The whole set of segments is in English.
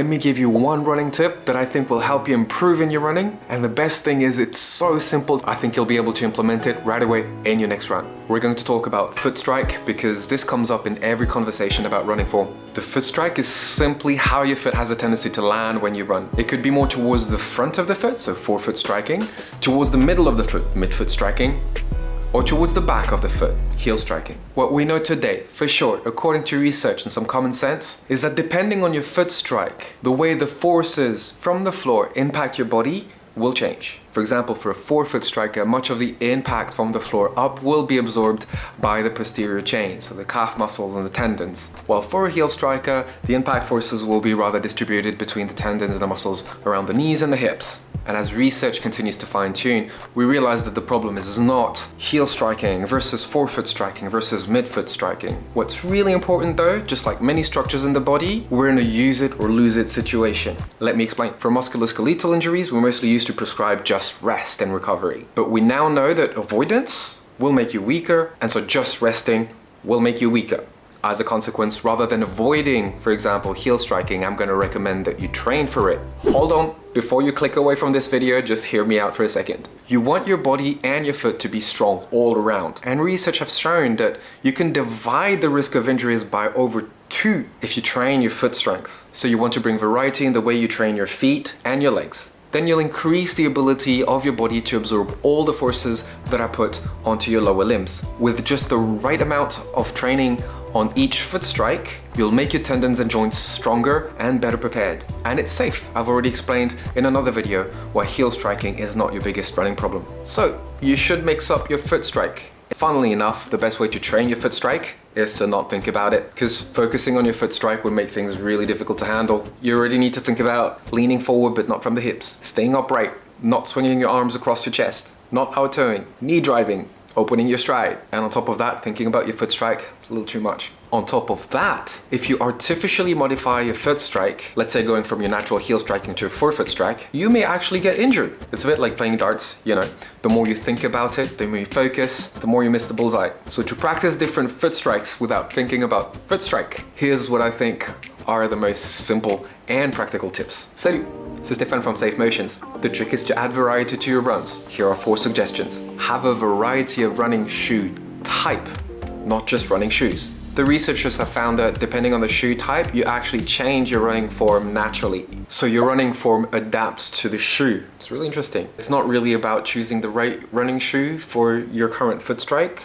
let me give you one running tip that I think will help you improve in your running. And the best thing is it's so simple, I think you'll be able to implement it right away in your next run. We're going to talk about Footstrike because this comes up in every conversation about running form. The Footstrike is simply how your foot has a tendency to land when you run. It could be more towards the front of the foot, so forefoot striking, towards the middle of the foot, midfoot striking, or towards the back of the foot, heel striking. What we know today, for sure, according to research and some common sense, is that depending on your foot strike, the way the forces from the floor impact your body will change. For example, for a forefoot striker, much of the impact from the floor up will be absorbed by the posterior chain, so the calf muscles and the tendons. While for a heel striker, the impact forces will be rather distributed between the tendons and the muscles around the knees and the hips. And as research continues to fine-tune, we realize that the problem is not heel striking versus forefoot striking versus midfoot striking. What's really important though, just like many structures in the body, we're in a use it or lose it situation. Let me explain. For musculoskeletal injuries, we're mostly used to prescribe just rest and recovery. But we now know that avoidance will make you weaker, and so just resting will make you weaker. As a consequence, rather than avoiding, for example, heel striking, I'm going to recommend that you train for it. Hold on, before you click away from this video, just hear me out for a second. You want your body and your foot to be strong all around. And research has shown that you can divide the risk of injuries by over 2 if you train your foot strength. So you want to bring variety in the way you train your feet and your legs. Then you'll increase the ability of your body to absorb all the forces that are put onto your lower limbs. With just the right amount of training on each foot strike, you'll make your tendons and joints stronger and better prepared. And it's safe. I've already explained in another video why heel striking is not your biggest running problem. So you should mix up your foot strike. Funnily enough, the best way to train your foot strike is to not think about it, because focusing on your foot strike would make things really difficult to handle. You already need to think about leaning forward but not from the hips, staying upright, not swinging your arms across your chest, not out-toeing, knee driving, opening your stride. And on top of that, thinking about your foot strike is a little too much. On top of that, if you artificially modify your foot strike, let's say going from your natural heel striking to a forefoot strike, you may actually get injured. It's a bit like playing darts, you know. The more you think about it, the more you focus, the more you miss the bullseye. So to practice different foot strikes without thinking about foot strike, here's what I think are the most simple and practical tips. Salut! This is Stefan from Safe Motions. The trick is to add variety to your runs. Here are 4 suggestions. Have a variety of running shoe type, not just running shoes. The researchers have found that depending on the shoe type, you actually change your running form naturally. So your running form adapts to the shoe. It's really interesting. It's not really about choosing the right running shoe for your current foot strike.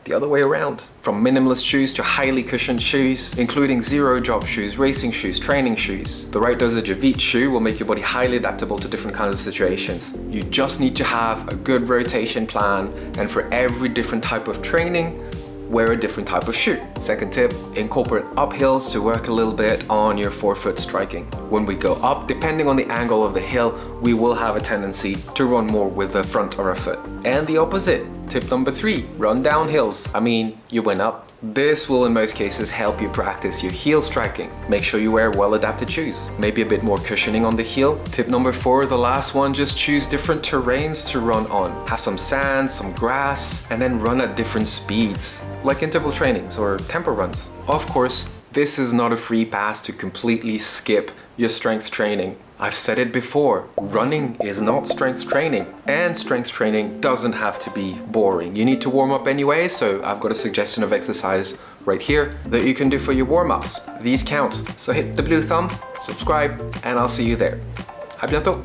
The other way around. From minimalist shoes to highly cushioned shoes, including zero drop shoes, racing shoes, training shoes. The right dosage of each shoe will make your body highly adaptable to different kinds of situations. You just need to have a good rotation plan, and for every different type of training, wear a different type of shoe. Second tip, incorporate uphills to work a little bit on your forefoot striking. When we go up, depending on the angle of the hill, we will have a tendency to run more with the front of our foot. And the opposite, tip number 3, run down hills. I mean, you went up. This will in most cases help you practice your heel striking. Make sure you wear well-adapted shoes. Maybe a bit more cushioning on the heel. Tip number 4, the last one, just choose different terrains to run on. Have some sand, some grass, and then run at different speeds, like interval trainings or tempo runs. Of course, this is not a free pass to completely skip your strength training. I've said it before, running is not strength training, and strength training doesn't have to be boring. You need to warm up anyway, so I've got a suggestion of exercise right here that you can do for your warm-ups. These count, so hit the blue thumb, subscribe, and I'll see you there. À bientôt!